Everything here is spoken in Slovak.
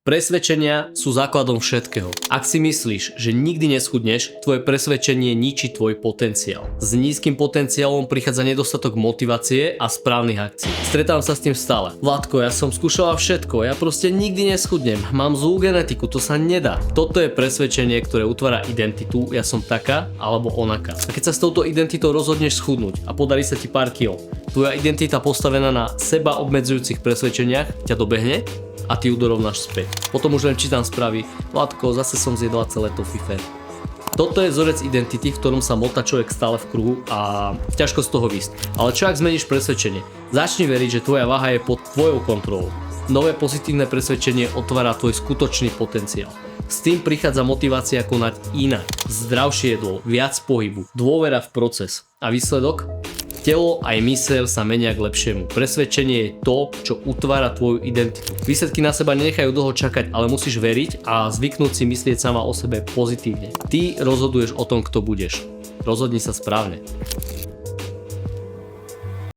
Presvedčenia sú základom všetkého. Ak si myslíš, že nikdy neschudneš, tvoje presvedčenie ničí tvoj potenciál. S nízkym potenciálom prichádza nedostatok motivácie a správnych akcií. Stretávam sa s tým stále. Vládko, ja som skúšala všetko, ja proste nikdy neschudnem. Mám zlú genetiku, to sa nedá. Toto je presvedčenie, ktoré utvára identitu, ja som taká alebo onaká. A keď sa s touto identitou rozhodneš schudnúť a podarí sa ti pár kil, tvoja identita postavená na seba obmedzujúcich presvedčeniach ťa dobehne a ty ju dorovnáš späť. Potom už len čítam správy, Vládko, zase som zjedla celé to fife. Toto je vzorec identity, v ktorom sa motá človek stále v kruhu a ťažko z toho výjsť. Ale čo ak zmeníš presvedčenie? Začni veriť, že tvoja váha je pod tvojou kontrolou. Nové pozitívne presvedčenie otvára tvoj skutočný potenciál. S tým prichádza motivácia konať inak. Zdravšie jedlo, viac pohybu, dôvera v proces. A výsledok? Telo aj myseľ sa menia k lepšiemu. Presvedčenie je to, čo utvára tvoju identitu. Výsledky na seba nenechajú dlho čakať, ale musíš veriť a zvyknúť si myslieť sama o sebe pozitívne. Ty rozhoduješ o tom, kto budeš. Rozhodni sa správne.